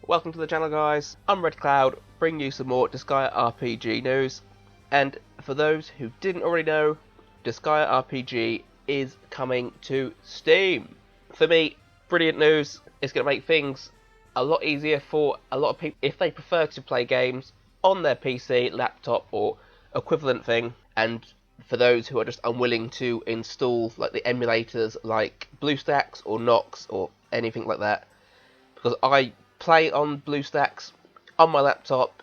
Welcome to the channel, guys. I'm Red Cloud, bringing you some more Disgaea RPG news. And for those who didn't already know, Disgaea RPG is coming to Steam. For me, brilliant news. It's going to make things a lot easier for a lot of people if they prefer to play games on their PC, laptop or equivalent thing. And for those who are just unwilling to install like the emulators like BlueStacks or Nox or anything like that. Because I play on BlueStacks on my laptop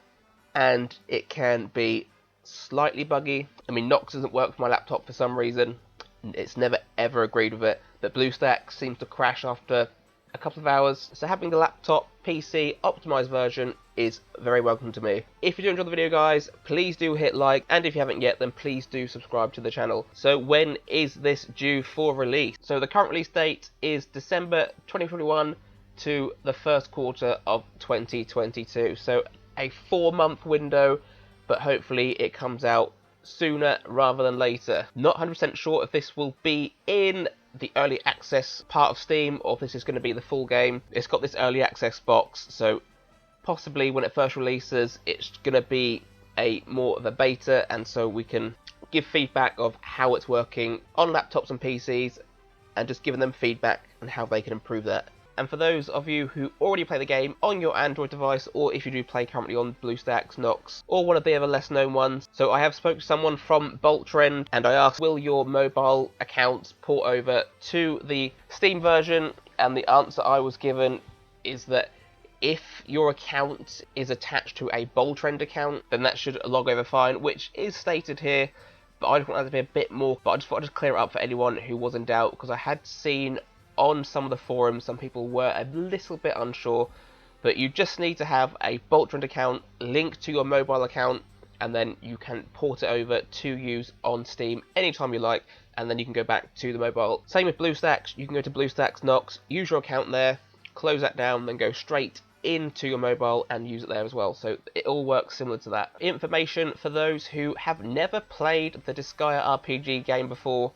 and it can be slightly buggy. I mean, Nox doesn't work for my laptop for some reason. It's never ever agreed with it, but BlueStacks seems to crash after a couple of hours. So having the laptop PC optimized version is very welcome to me. If you do enjoy the video, guys, please do hit like, and if you haven't yet, then please do subscribe to the channel. So when is this due for release? So the current release date is December 2021 to the first quarter of 2022. So a 4-month window, but hopefully it comes out sooner rather than later. Not 100% sure if this will be in the early access part of Steam or if this is going to be the full game. It's got this early access box, so possibly when it first releases it's going to be more of a beta, and so we can give feedback of how it's working on laptops and PCs and just giving them feedback on how they can improve that. And for those of you who already play the game on your Android device, or if you do play currently on BlueStacks, Nox, or one of the other less known ones, so I have spoken to someone from Boltrend and I asked, will your mobile accounts port over to the Steam version? And the answer I was given is that if your account is attached to a Boltrend account, then that should log over fine, which is stated here, but I just want that to be a bit more. But I just thought I'd just clear it up for anyone who was in doubt, because I had seen on some of the forums some people were a little bit unsure. But you just need to have a Boltrend account linked to your mobile account, and then you can port it over to use on Steam anytime you like, and then you can go back to the mobile. Same with BlueStacks. You can go to BlueStacks Nox, use your account there, close that down, then go straight into your mobile and use it there as well. So it all works similar to that. Information for those who have never played the Disgaea RPG game before: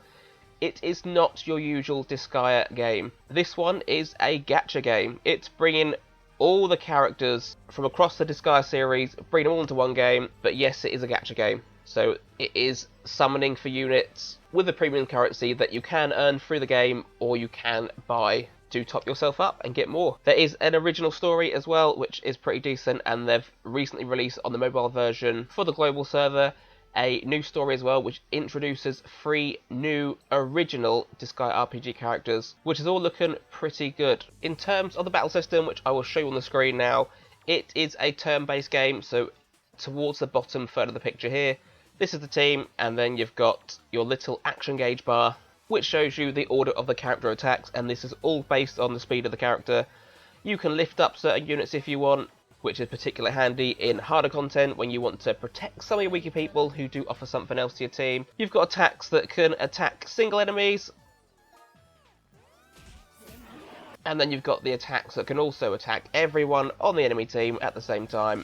it is not your usual Disgaea game. This one is a gacha game. It's bringing all the characters from across the Disgaea series, bring them all into one game, but yes, it is a gacha game. So it is summoning for units with a premium currency that you can earn through the game, or you can buy to top yourself up and get more. There is an original story as well, which is pretty decent, and they've recently released on the mobile version for the global server a new story as well, which introduces 3 new original Disgaea RPG characters, which is all looking pretty good. In terms of the battle system, which I will show you on the screen now, it is a turn-based game. So towards the bottom third of the picture here, this is the team, and then you've got your little action gauge bar, which shows you the order of the character attacks, and this is all based on the speed of the character. You can lift up certain units if you want, which is particularly handy in harder content when you want to protect some of your weaker people who do offer something else to your team. You've got attacks that can attack single enemies, and then you've got the attacks that can also attack everyone on the enemy team at the same time.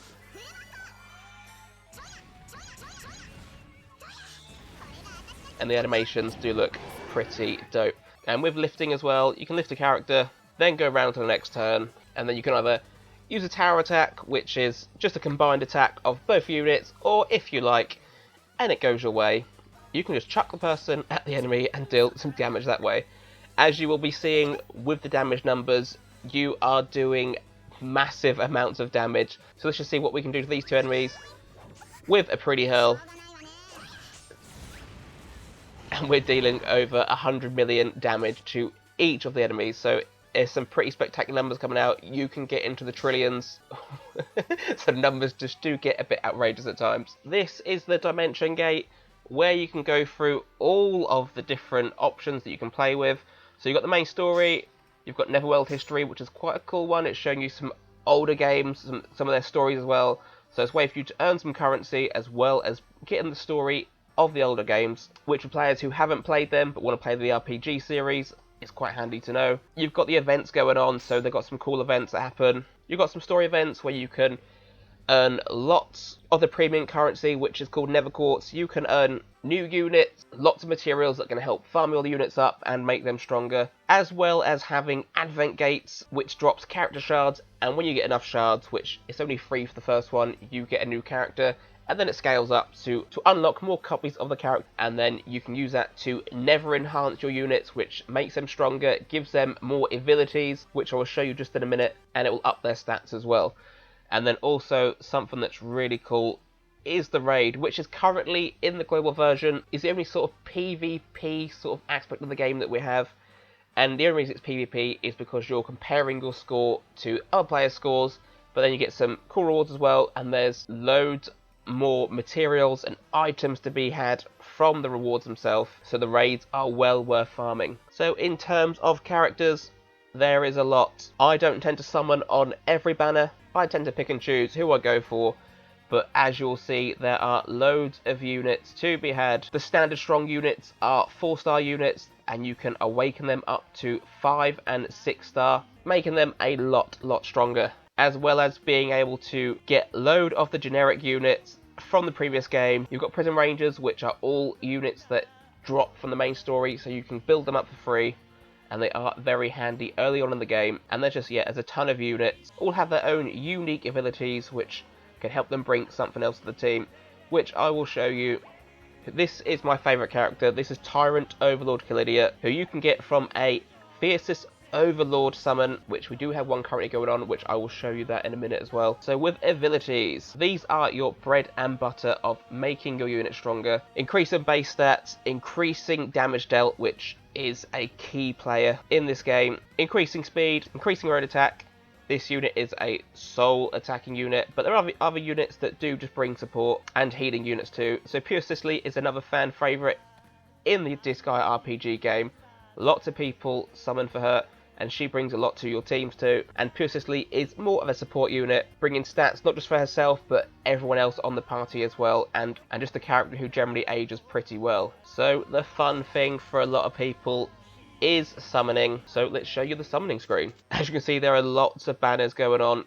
And the animations do look pretty dope. And with lifting as well, you can lift a character, then go around to the next turn, and then you can either use a tower attack, which is just a combined attack of both units, or if you like, and it goes your way, you can just chuck the person at the enemy and deal some damage that way. As you will be seeing with the damage numbers, you are doing massive amounts of damage. So let's just see what we can do to these 2 enemies with a pretty hurl. And we're dealing over 100 million damage to each of the enemies, so there's some pretty spectacular numbers coming out. You can get into the trillions. So numbers just do get a bit outrageous at times. This is the Dimension Gate, where you can go through all of the different options that you can play with. So you've got the main story, you've got Neverworld History, which is quite a cool one. It's showing you some older games, some of their stories as well. So it's a way for you to earn some currency as well as getting the story of the older games, which for players who haven't played them but want to play the RPG series, it's quite handy to know. You've got the events going on, so they've got some cool events that happen. You've got some story events where you can earn lots of the premium currency, which is called Nether Quartz. You can earn new units, lots of materials that can help farm your units up and make them stronger, as well as having Advent Gates, which drops character shards, and when you get enough shards, which is only free for the first one, you get a new character, and then it scales up to unlock more copies of the character, and then you can use that to never enhance your units, which makes them stronger, gives them more abilities, which I will show you just in a minute, and it will up their stats as well. And then also something that's really cool is the raid, which is currently in the global version, is the only sort of PvP sort of aspect of the game that we have. And the only reason it's PvP is because you're comparing your score to other players' scores, but then you get some cool rewards as well, and there's loads more materials and items to be had from the rewards themselves, so the raids are well worth farming. So in terms of characters, there is a lot. I don't tend to summon on every banner. I tend to pick and choose who I go for, but as you'll see, there are loads of units to be had. The standard strong units are 4-star units, and you can awaken them up to 5 and 6-star, making them a lot stronger, as well as being able to get load of the generic units from the previous game. You've got Prison Rangers, which are all units that drop from the main story, so you can build them up for free, and they are very handy early on in the game. And there's just, yeah, there's a ton of units, all have their own unique abilities, which can help them bring something else to the team, which I will show you. This is my favourite character. This is Tyrant Overlord Calidia, who you can get from a Fiercest Overlord summon, which we do have one currently going on, which I will show you that in a minute as well. So with abilities, these are your bread and butter of making your unit stronger. Increasing base stats, increasing damage dealt, which is a key player in this game. Increasing speed, increasing road attack. This unit is a sole attacking unit, but there are other units that do just bring support, and healing units too. So Pure Sicily is another fan favourite in the Disgaea RPG game. Lots of people summon for her, and she brings a lot to your teams too. And Pure Sicily is more of a support unit, bringing stats not just for herself, but everyone else on the party as well, and just a character who generally ages pretty well. So the fun thing for a lot of people is summoning. So let's show you the summoning screen. As you can see, there are lots of banners going on.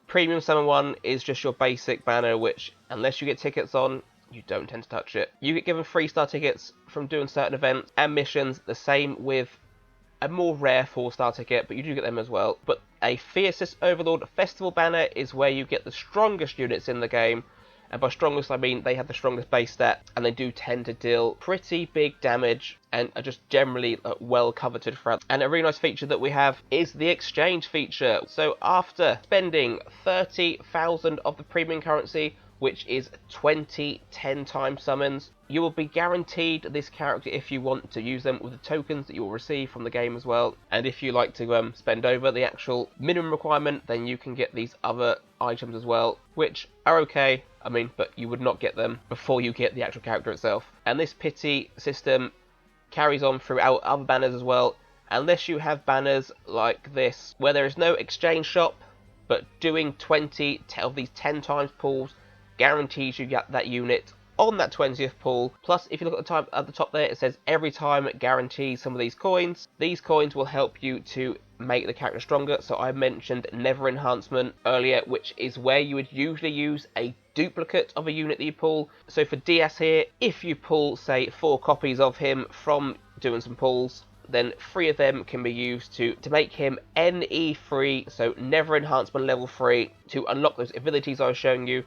Premium Summon 1 is just your basic banner, which, unless you get tickets on, you don't tend to touch it. You get given 3-star tickets from doing certain events and missions, the same with a more rare 4-star ticket, but you do get them as well. But a Fiercest Overlord Festival banner is where you get the strongest units in the game, and by strongest I mean they have the strongest base stat, and they do tend to deal pretty big damage and are just generally well coveted throughout. And a really nice feature that we have is the exchange feature. So after spending 30,000 of the premium currency, which is 20 10-time summons, you will be guaranteed this character if you want to use them with the tokens that you will receive from the game as well. And if you like to spend over the actual minimum requirement, then you can get these other items as well, which are okay, I mean, but you would not get them before you get the actual character itself. And this pity system carries on throughout other banners as well, unless you have banners like this, where there is no exchange shop, but doing 20 of these 10 times pulls guarantees you get that unit on that 20th pull. Plus, if you look at the top there, it says every time it guarantees some of these coins. These coins will help you to make the character stronger. So I mentioned Never Enhancement earlier, which is where you would usually use a duplicate of a unit that you pull. So for Diaz here, if you pull, say, 4 copies of him from doing some pulls, then 3 of them can be used to make him NE3, so Never Enhancement level 3, to unlock those abilities I was showing you.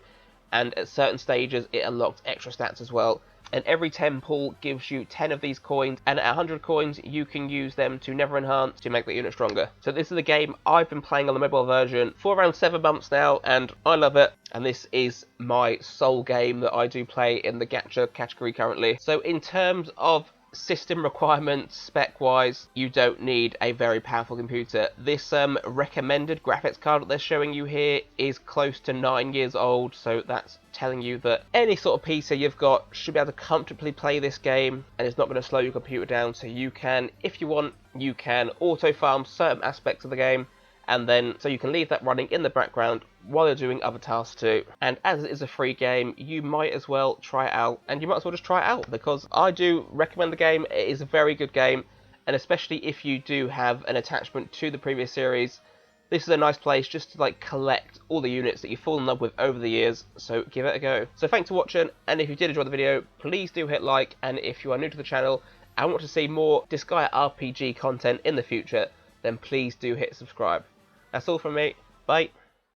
And at certain stages it unlocks extra stats as well. And every 10 pull gives you 10 of these coins, and at 100 coins you can use them to never enhance to make that unit stronger. So this is a game I've been playing on the mobile version for around 7 months now, and I love it. And this is my sole game that I do play in the gacha category currently. So in terms of system requirements, spec-wise, you don't need a very powerful computer. This recommended graphics card that they're showing you here is close to 9 years old, so that's telling you that any sort of PC you've got should be able to comfortably play this game, and it's not going to slow your computer down. So you can, if you want, you can auto-farm certain aspects of the game, and then so you can leave that running in the background while you're doing other tasks too. And as it is a free game, you might as well try it out, and you might as well just try it out, because I do recommend the game. It is a very good game, and especially if you do have an attachment to the previous series, This is a nice place just to like collect all the units that you've fallen in love with over the years, so give it a go. So thanks for watching, and if you did enjoy the video, please do hit like, and if you are new to the channel and want to see more Disgaea RPG content in the future, then please do hit subscribe. That's all from me, bye.